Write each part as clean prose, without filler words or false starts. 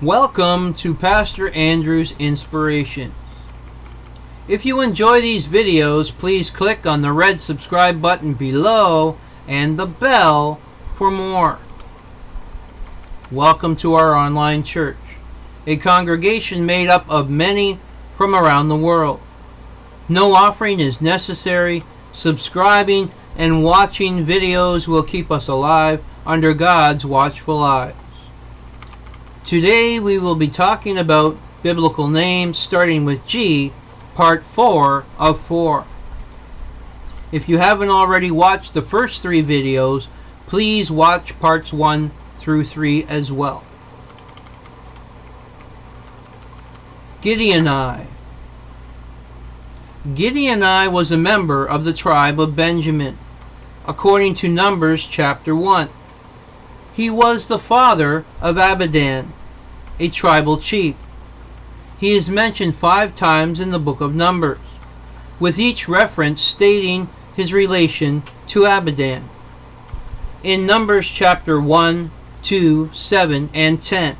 Welcome to Pastor Andrew's Inspirations. If you enjoy these videos, please click on the red subscribe button below and the bell for more. Welcome to our online church, a congregation made up of many from around the world. No offering is necessary. Subscribing and watching videos will keep us alive under God's watchful eyes. Today we will be talking about biblical names starting with G, part 4 of 4. If you haven't already watched the first 3 videos, please watch parts 1 through 3 as well. Gideoni. Gideoni was a member of the tribe of Benjamin, according to Numbers chapter 1. He was the father of Abidan, a tribal chief. He is mentioned 5 times in the book of Numbers, with each reference stating his relation to Abidan. In Numbers chapter 1, 2, 7, and 10,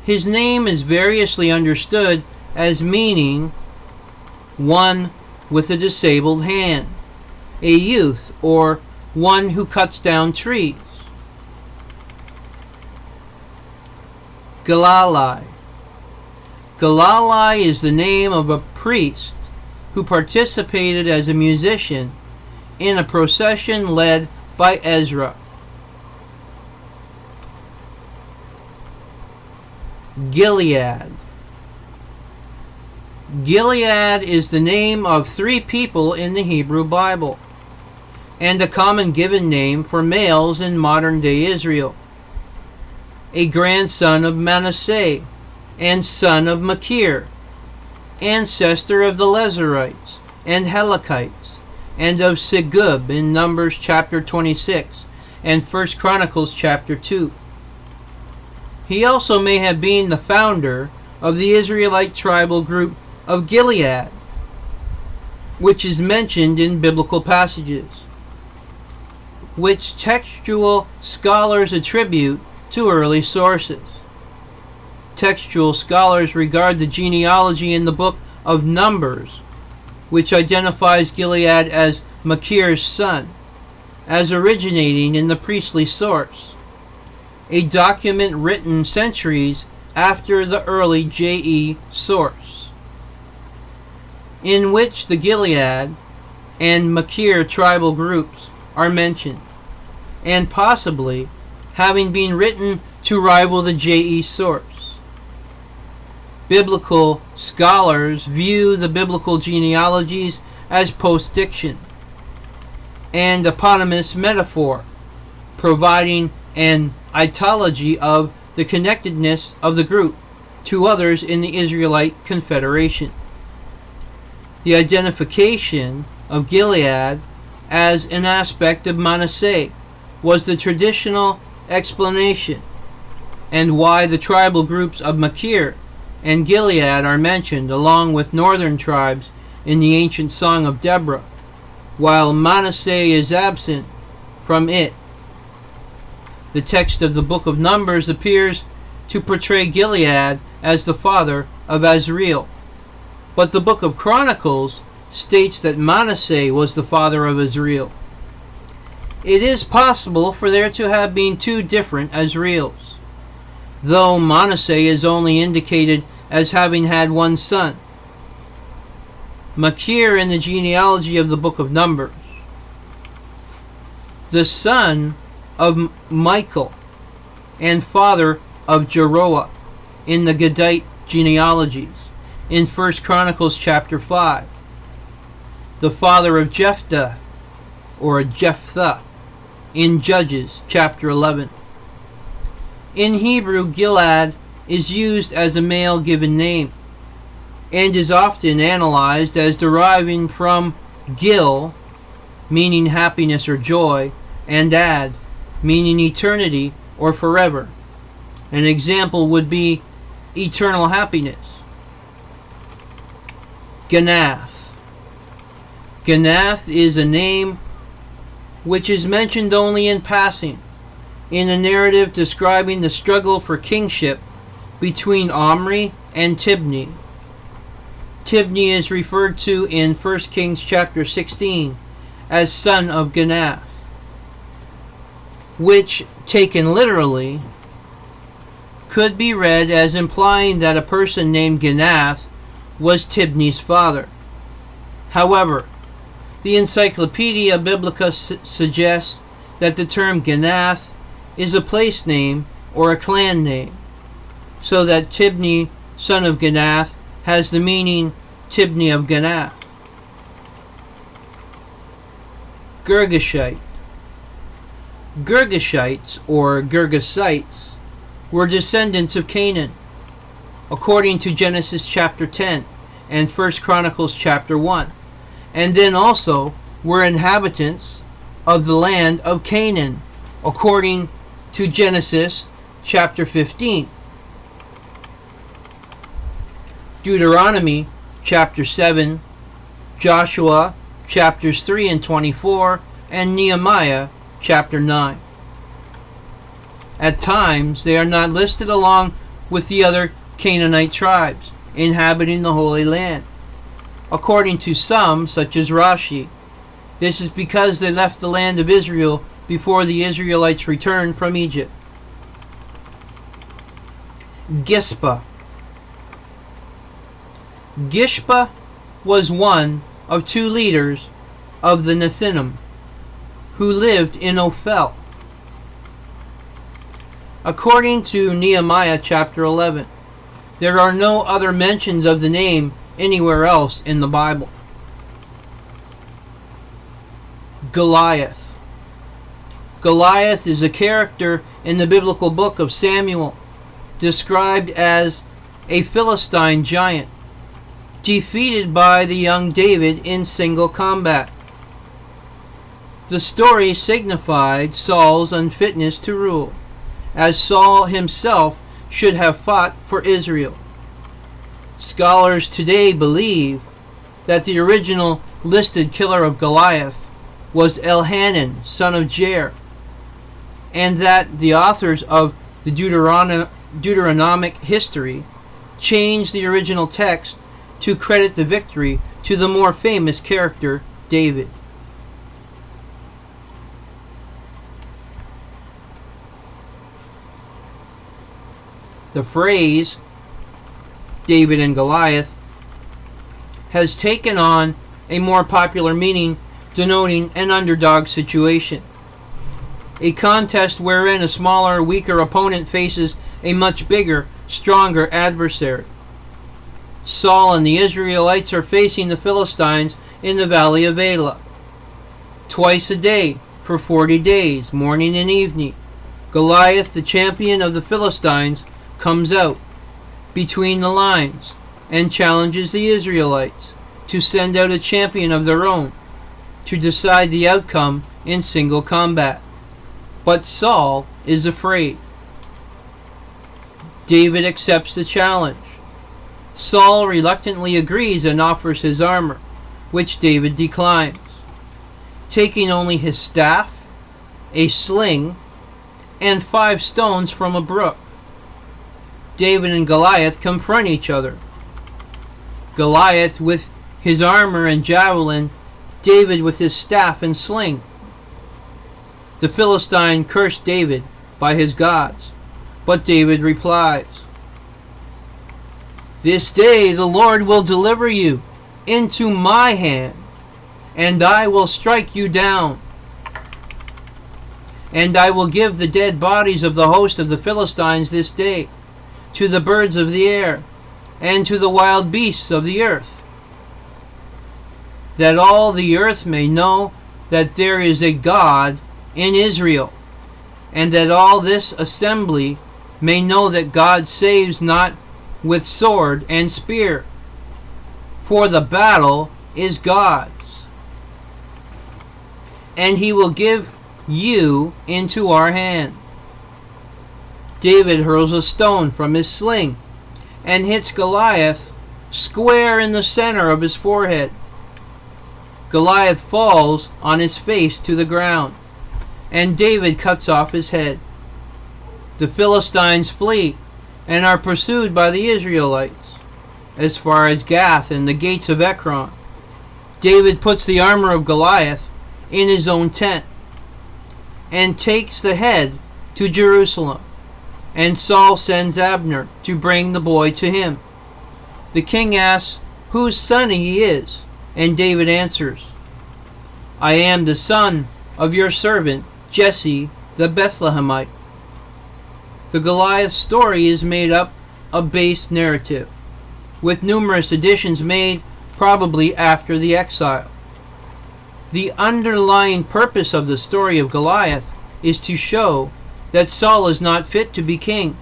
his name is variously understood as meaning one with a disabled hand, a youth, or one who cuts down trees. Gilalai. Gilalai is the name of a priest who participated as a musician in a procession led by Ezra. Gilead. Gilead is the name of 3 people in the Hebrew Bible, and a common given name for males in modern-day Israel. A grandson of Manasseh and son of Machir, ancestor of the Lezerites and Helakites, and of Segub in Numbers chapter 26 and 1 Chronicles chapter 2. He also may have been the founder of the Israelite tribal group of Gilead, which is mentioned in biblical passages, which textual scholars attribute to early sources. Textual scholars regard the genealogy in the book of Numbers, which identifies Gilead as Machir's son, as originating in the priestly source, a document written centuries after the early JE source, in which the Gilead and Machir tribal groups are mentioned, and possibly having been written to rival the JE source. Biblical scholars view the biblical genealogies as post-diction and eponymous metaphor, providing an ideology of the connectedness of the group to others in the Israelite Confederation. The identification of Gilead as an aspect of Manasseh was the traditional explanation, and why the tribal groups of Machir and Gilead are mentioned along with northern tribes in the ancient Song of Deborah, while Manasseh is absent from it. The text of the book of Numbers appears to portray Gilead as the father of Azriel, but the book of Chronicles states that Manasseh was the father of Azriel. It is possible for there to have been 2 different Azriels, though Manasseh is only indicated as having had 1 son. Machir in the genealogy of the book of Numbers, the son of Michael and father of Jeroah in the Gadite genealogies in 1 Chronicles chapter 5, the father of Jephthah or Jephthah in Judges chapter 11. In Hebrew, Gilead is used as a male given name and is often analyzed as deriving from Gil, meaning happiness or joy, and Ad, meaning eternity or forever. An example would be eternal happiness. Ginath. Ginath is a name which is mentioned only in passing in a narrative describing the struggle for kingship between Omri and Tibni. Tibni is referred to in 1 Kings chapter 16 as son of Ginath, which, taken literally, could be read as implying that a person named Ginath was Tibni's father. However, the Encyclopedia Biblica suggests that the term Ginath is a place name or a clan name, so that Tibni, son of Ginath, has the meaning Tibni of Ginath. Girgashite. Girgashites, or Girgasites, were descendants of Canaan, according to Genesis chapter 10 and 1 Chronicles chapter 1, and then also were inhabitants of the land of Canaan, according to Genesis chapter 15. Deuteronomy chapter 7, Joshua chapters 3 and 24, and Nehemiah chapter 9. At times, they are not listed along with the other Canaanite tribes inhabiting the Holy Land. According to some, such as Rashi, this is because they left the land of Israel before the Israelites returned from Egypt. Gispa. Gispa was one of two leaders of the Nethinim who lived in Ophel. According to Nehemiah chapter 11, there are no other mentions of the name anywhere else in the Bible. Goliath. Goliath is a character in the biblical book of Samuel, described as a Philistine giant, defeated by the young David in single combat. The story signified Saul's unfitness to rule, as Saul himself should have fought for Israel. Scholars today believe that the original listed killer of Goliath was Elhanan, son of Jair, and that the authors of the Deuteronomic history changed the original text to credit the victory to the more famous character, David. The phrase David and Goliath has taken on a more popular meaning, denoting an underdog situation. A contest wherein a smaller, weaker opponent faces a much bigger, stronger adversary. Saul and the Israelites are facing the Philistines in the valley of Elah. Twice a day for 40 days, morning and evening, Goliath, the champion of the Philistines, comes out between the lines and challenges the Israelites to send out a champion of their own to decide the outcome in single combat. But Saul is afraid. David accepts the challenge. Saul reluctantly agrees and offers his armor, which David declines, taking only his staff, a sling, and 5 stones from a brook. David and Goliath confront each other. Goliath with his armor and javelin, David with his staff and sling. The Philistine cursed David by his gods, but David replies, "This day the Lord will deliver you into my hand, and I will strike you down. And I will give the dead bodies of the host of the Philistines this day to the birds of the air and to the wild beasts of the earth, that all the earth may know that there is a God in Israel, and that all this assembly may know that God saves not with sword and spear, for the battle is God's, and he will give you into our hand." David hurls a stone from his sling and hits Goliath square in the center of his forehead. Goliath falls on his face to the ground, and David cuts off his head. The Philistines flee, and are pursued by the Israelites as far as Gath and the gates of Ekron. David puts the armor of Goliath in his own tent and takes the head to Jerusalem, and Saul sends Abner to bring the boy to him. The king asks whose son he is, and David answers, "I am the son of your servant Jesse the Bethlehemite." The Goliath story is made up of base narrative, with numerous additions made probably after the exile. The underlying purpose of the story of Goliath is to show that Saul is not fit to be king,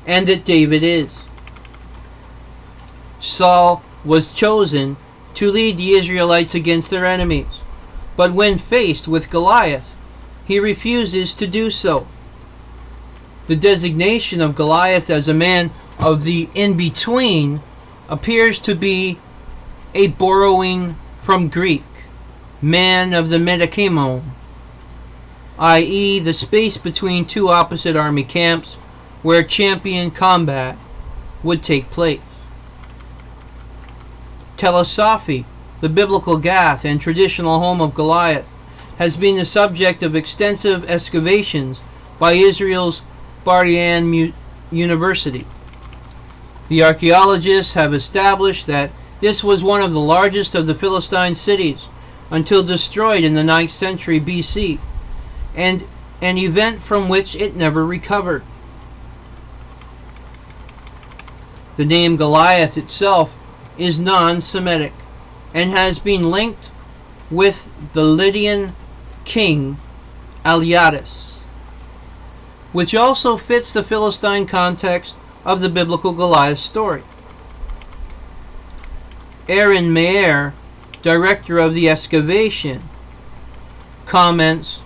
and that David is. Saul was chosen to lead the Israelites against their enemies, but when faced with Goliath, he refuses to do so. The designation of Goliath as a man of the in-between appears to be a borrowing from Greek, man of the metachemon, i.e. the space between two opposite army camps where champion combat would take place. Tel Asaphi, the biblical Gath and traditional home of Goliath, has been the subject of extensive excavations by Israel's Bar-Ilan University. The archaeologists have established that this was one of the largest of the Philistine cities until destroyed in the 9th century BC, and an event from which it never recovered. The name Goliath itself is non-Semitic and has been linked with the Lydian king Aliatus, which also fits the Philistine context of the biblical Goliath story. Aaron Meir, director of the excavation, comments,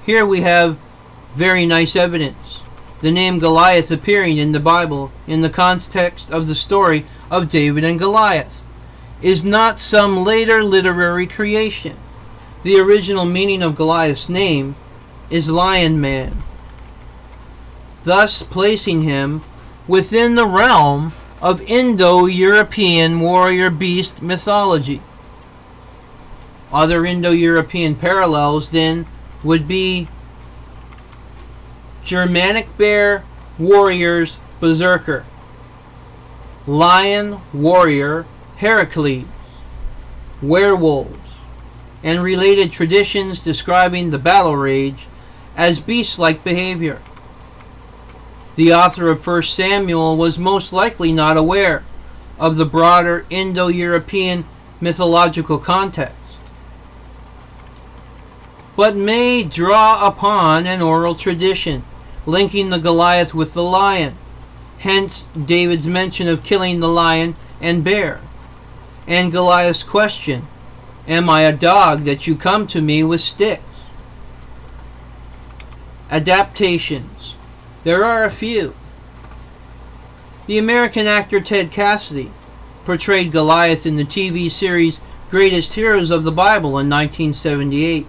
"Here we have very nice evidence. The name Goliath appearing in the Bible in the context of the story of David and Goliath is not some later literary creation. The original meaning of Goliath's name is Lion Man, thus placing him within the realm of Indo-European warrior beast mythology. Other Indo-European parallels then would be Germanic bear warriors berserker, lion warrior Heracles, werewolves, and related traditions describing the battle rage as beast-like behavior. The author of 1 Samuel was most likely not aware of the broader Indo-European mythological context, but may draw upon an oral tradition linking the Goliath with the lion, hence David's mention of killing the lion and bear, and Goliath's question, "Am I a dog that you come to me with sticks?" Adaptations. There are a few. The American actor Ted Cassidy portrayed Goliath in the TV series Greatest Heroes of the Bible in 1978.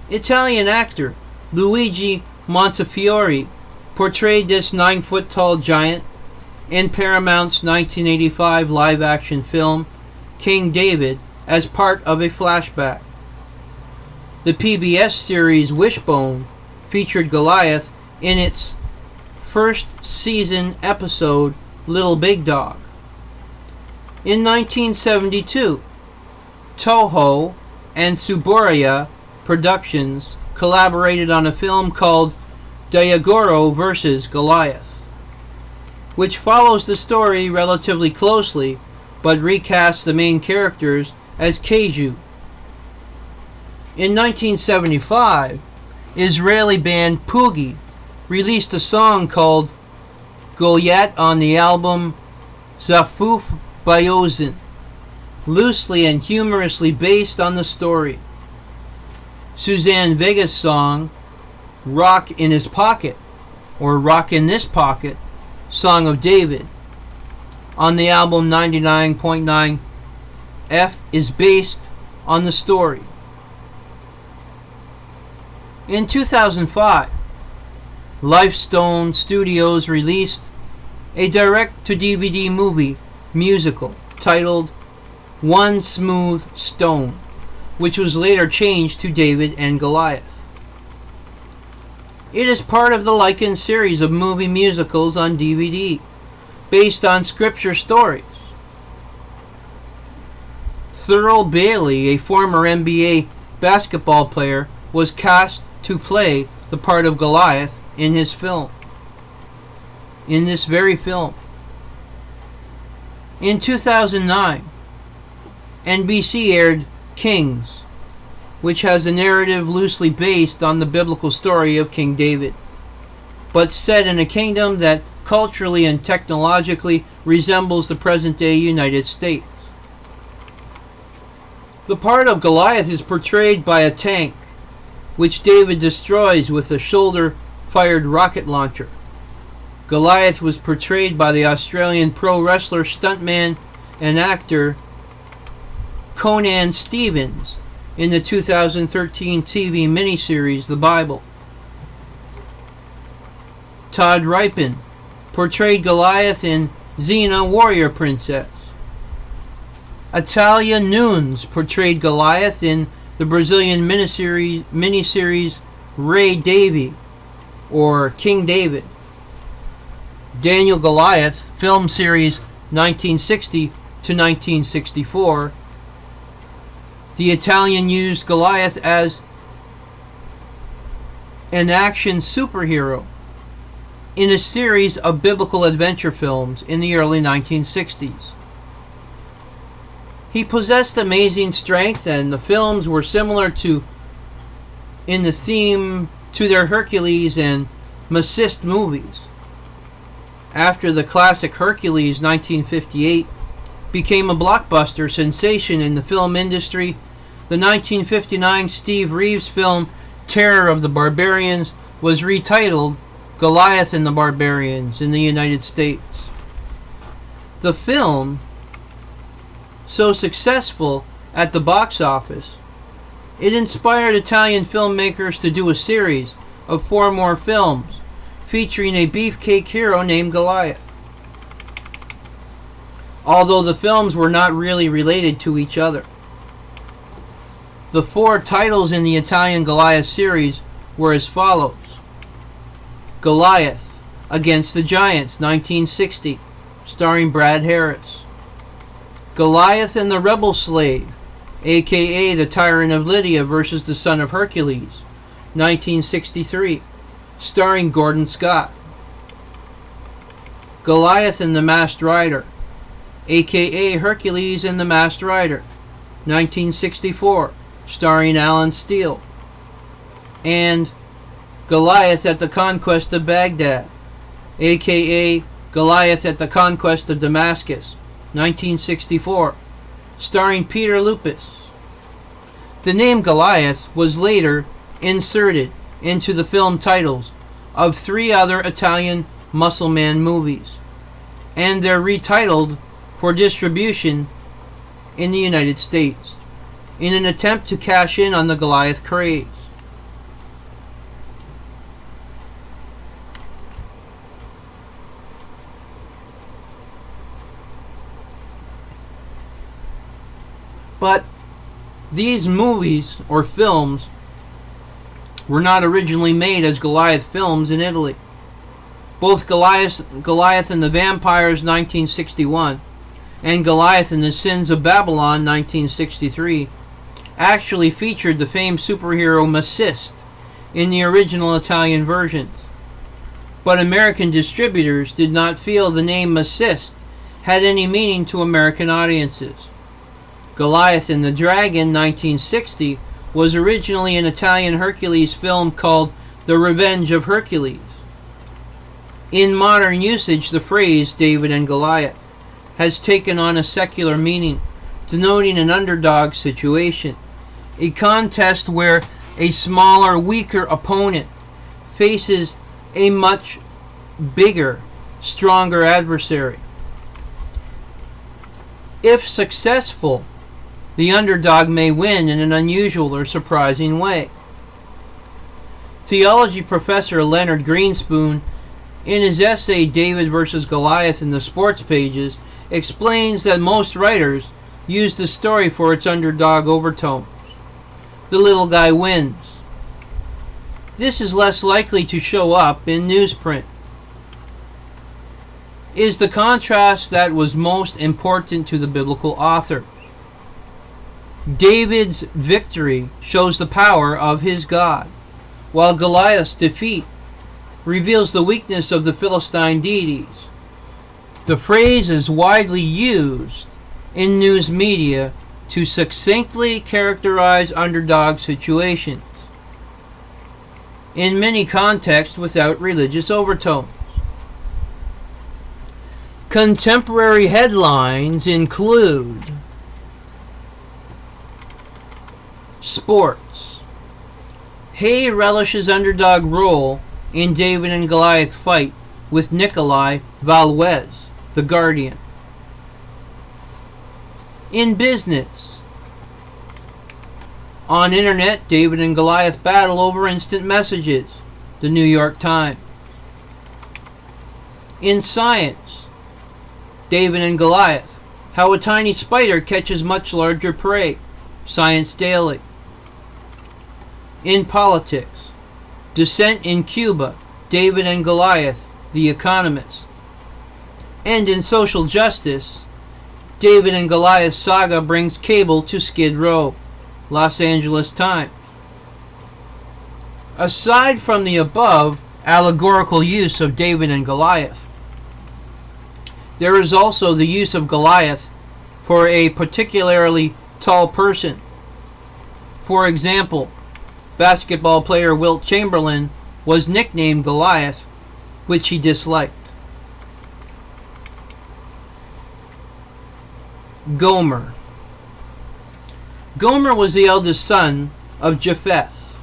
Italian actor Luigi Montefiore portrayed this 9-foot-tall giant in Paramount's 1985 live-action film King David as part of a flashback. The PBS series Wishbone featured Goliath in its first season episode Little Big Dog. In 1972, Toho and Suburaya Productions collaborated on a film called Diagoro vs. Goliath, which follows the story relatively closely but recasts the main characters as Kaiju. In 1975, Israeli band Poogie released a song called Goliath on the album Zafuf Bayozin, loosely and humorously based on the story. Suzanne Vega's song Rock in His Pocket, or Rock in This Pocket, Song of David, on the album 99.9 F is based on the story. In 2005, Lifestone Studios released a direct-to-DVD movie musical titled One Smooth Stone, which was later changed to David and Goliath. It is part of the Lycan series of movie musicals on DVD, based on scripture stories. Thurl Bailey, a former NBA basketball player, was cast to play the part of Goliath in this very film. In 2009, NBC aired Kings, which has a narrative loosely based on the biblical story of King David, but set in a kingdom that culturally and technologically resembles the present-day United States. The part of Goliath is portrayed by a tank, which David destroys with a shoulder-fired rocket launcher. Goliath was portrayed by the Australian pro wrestler, stuntman, and actor Conan Stevens in the 2013 TV miniseries The Bible. Todd Ripon portrayed Goliath in Xena Warrior Princess. Atalia Nunes portrayed Goliath in the Brazilian miniseries Ray Davy, or King David. Daniel Goliath, film series 1960 to 1964. The Italian used Goliath as an action superhero in a series of biblical adventure films in the early 1960s. He possessed amazing strength, and the films were similar to in the theme to their Hercules and Macist movies. After the classic Hercules 1958 became a blockbuster sensation in the film industry, the 1959 Steve Reeves film Terror of the Barbarians was retitled Goliath and the Barbarians in the United States. The film, so successful at the box office, it inspired Italian filmmakers to do a series of 4 more films featuring a beefcake hero named Goliath. Although the films were not really related to each other. The 4 titles in the Italian Goliath series were as follows: Goliath Against the Giants, 1960, starring Brad Harris. Goliath and the Rebel Slave, aka the Tyrant of Lydia versus the Son of Hercules, 1963, starring Gordon Scott. Goliath and the Masked Rider, aka Hercules and the Masked Rider, 1964, starring Alan Steele. And Goliath at the Conquest of Baghdad, aka Goliath at the Conquest of Damascus, 1964, starring Peter Lupus. The name Goliath was later inserted into the film titles of 3 other Italian muscle man movies, and they're retitled for distribution in the United States in an attempt to cash in on the Goliath craze. But these movies or films were not originally made as Goliath films in Italy. Both Goliath and the Vampires, 1961, and Goliath and the Sins of Babylon, 1963, actually featured the famed superhero Macist in the original Italian versions. But American distributors did not feel the name Macist had any meaning to American audiences. Goliath and the Dragon, 1960, was originally an Italian Hercules film called The Revenge of Hercules. In modern usage, the phrase David and Goliath has taken on a secular meaning, denoting an underdog situation, a contest where a smaller, weaker opponent faces a much bigger, stronger adversary. If successful, the underdog may win in an unusual or surprising way. Theology professor Leonard Greenspoon, in his essay David versus Goliath in the Sports Pages, explains that most writers use the story for its underdog overtones. The little guy wins. This is less likely to show up in newsprint. Is the contrast that was most important to the biblical author. David's victory shows the power of his God, while Goliath's defeat reveals the weakness of the Philistine deities. The phrase is widely used in news media to succinctly characterize underdog situations, in many contexts without religious overtones. Contemporary headlines include sports. Hay relishes underdog role in David and Goliath fight with Nikolai Valwez, the Guardian. In business. On internet, David and Goliath battle over instant messages, the New York Times. In science. David and Goliath, how a tiny spider catches much larger prey, Science Daily. In politics, dissent in Cuba, David and Goliath, The Economist. And in social justice, David and Goliath saga brings cable to Skid Row, Los Angeles Times. Aside from the above allegorical use of David and Goliath, there is also the use of Goliath for a particularly tall person. For example, basketball player Wilt Chamberlain was nicknamed Goliath, which he disliked. Gomer. Gomer was the eldest son of Japheth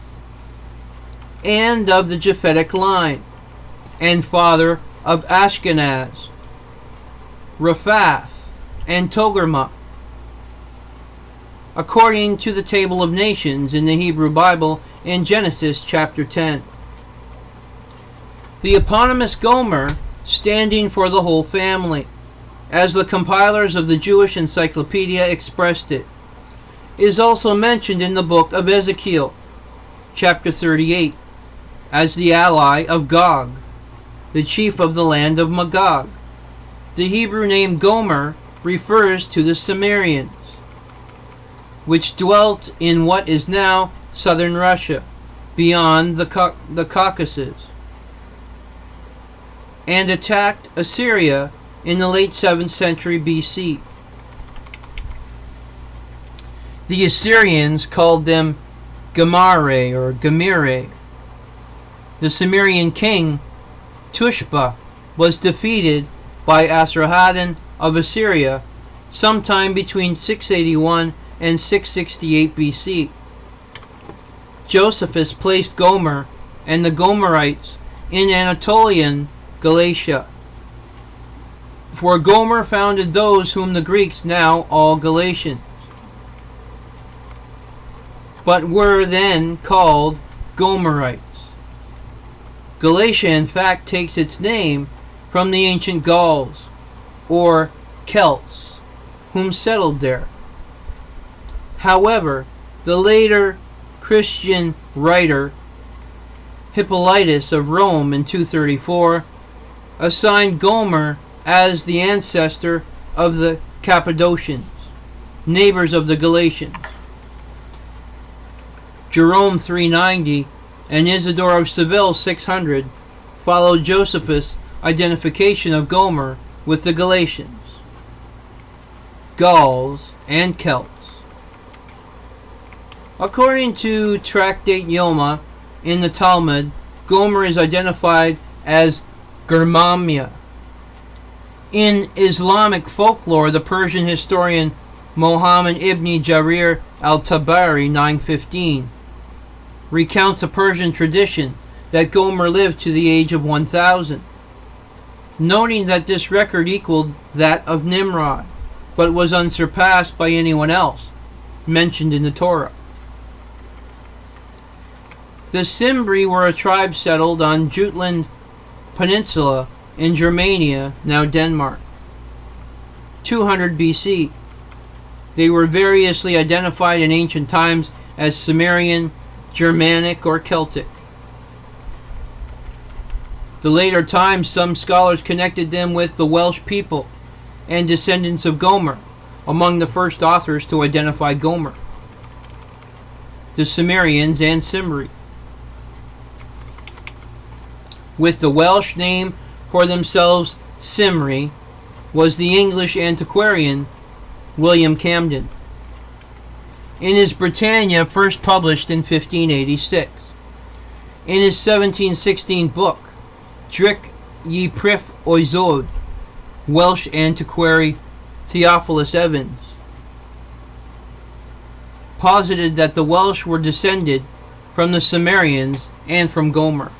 and of the Japhetic line, and father of Ashkenaz, Rephath, and Togarmah, according to the Table of Nations in the Hebrew Bible in Genesis chapter 10. The eponymous Gomer standing for the whole family, as the compilers of the Jewish Encyclopedia expressed it, is also mentioned in the book of Ezekiel, chapter 38, as the ally of Gog, the chief of the land of Magog. The Hebrew name Gomer refers to the Cimmerians, which dwelt in what is now southern Russia, beyond the Caucasus, and attacked Assyria in the late 7th century BC. The Assyrians called them Gimmerai or Gimmerai. The Cimmerian king, Tushpa, was defeated by Esarhaddon of Assyria sometime between 681 and 668 BC. Josephus placed Gomer and the Gomerites in Anatolian Galatia, for Gomer founded those whom the Greeks now call Galatians, but were then called Gomerites. Galatia in fact takes its name from the ancient Gauls, or Celts, whom settled there. However, the later Christian writer Hippolytus of Rome in 234 assigned Gomer as the ancestor of the Cappadocians, neighbors of the Galatians. Jerome 390 and Isidore of Seville 600 followed Josephus' identification of Gomer with the Galatians, Gauls, and Celts. According to Tractate Yoma in the Talmud, Gomer is identified as Germamya. In Islamic folklore, the Persian historian Mohammed ibn Jarir al-Tabari 915 recounts a Persian tradition that Gomer lived to the age of 1,000, noting that this record equaled that of Nimrod, but was unsurpassed by anyone else mentioned in the Torah. The Cimbri were a tribe settled on Jutland Peninsula in Germania, now Denmark. 200 BC. They were variously identified in ancient times as Sumerian, Germanic, or Celtic. The later times, some scholars connected them with the Welsh people and descendants of Gomer, among the first authors to identify Gomer, the Sumerians and Cimbri. With the Welsh name for themselves, Cymri, was the English antiquarian William Camden, in his Britannia, first published in 1586. In his 1716 book, Dric ye Prif Oisod, Welsh antiquary Theophilus Evans posited that the Welsh were descended from the Sumerians and from Gomer.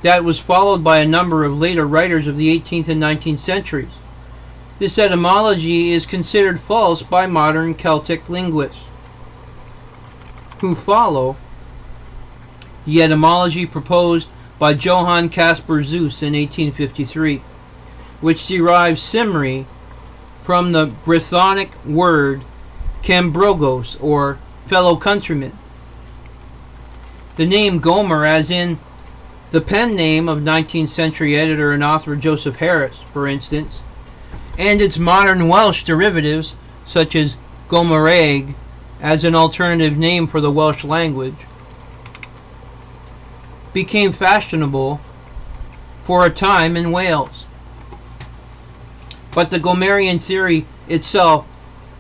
That was followed by a number of later writers of the 18th and 19th centuries. This etymology is considered false by modern Celtic linguists, who follow the etymology proposed by Johann Caspar Zeus in 1853, which derives Cymri from the Brythonic word Cambrogos, or fellow countrymen. The name Gomer, as in the pen name of 19th century editor and author Joseph Harris, for instance, and its modern Welsh derivatives, such as Gimmerai, as an alternative name for the Welsh language, became fashionable for a time in Wales. But the Gomerian theory itself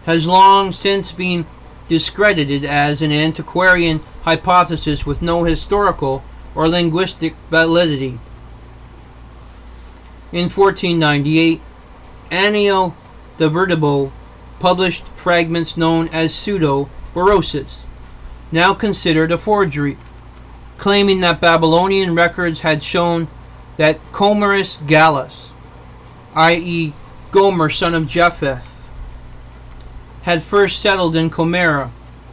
has long since been discredited as an antiquarian hypothesis with no historical or linguistic validity. In 1498, Annio de Vertebo published fragments known as Pseudo-Berosus, now considered a forgery, claiming that Babylonian records had shown that Comerus Gallus, i.e. Gomer, son of Japheth, had first settled in Comera,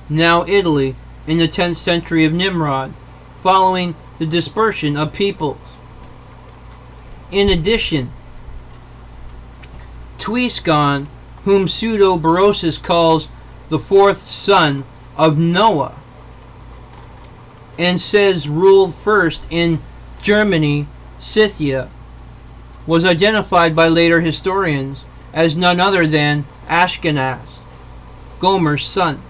now Italy, in the 10th century of Nimrod, following the dispersion of peoples. In addition, Tuiscon, whom Pseudo-Berosus calls the fourth son of Noah, and says ruled first in Germany, Scythia, was identified by later historians as none other than Ashkenaz, Gomer's son.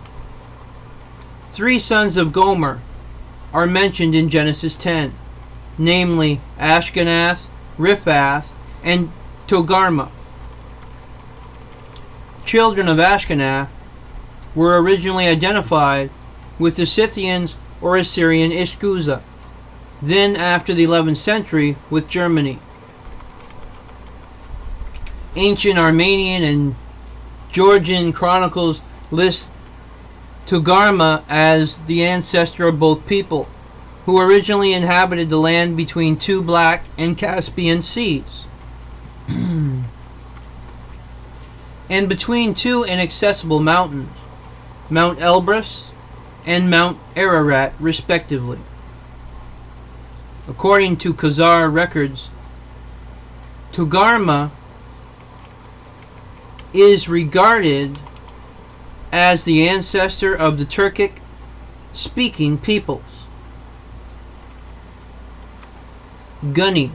3 sons of Gomer are mentioned in Genesis 10, namely Ashkenath, Riphath, and Togarmah. Children of Ashkenath were originally identified with the Scythians or Assyrian Ishkuza, then after the 11th century with Germany. Ancient Armenian and Georgian chronicles list Togarmah as the ancestor of both people, who originally inhabited the land between 2 Black and Caspian seas, and between 2 inaccessible mountains, Mount Elbrus and Mount Ararat, respectively. According to Khazar records, Togarmah is regarded as the ancestor of the Turkic-speaking peoples. Guni.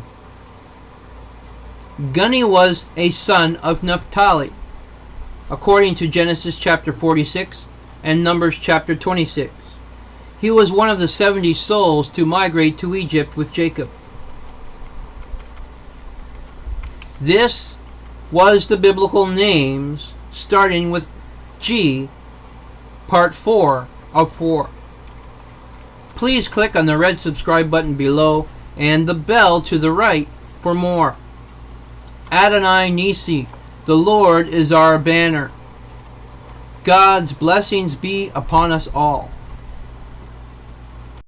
Guni was a son of Naphtali, according to Genesis chapter 46 and Numbers chapter 26. He was one of the 70 souls to migrate to Egypt with Jacob. This was the biblical names starting with G, part 4 of 4. Please click on the red subscribe button below and the bell to the right for more. Adonai Nissi, the Lord is our banner. God's blessings be upon us all.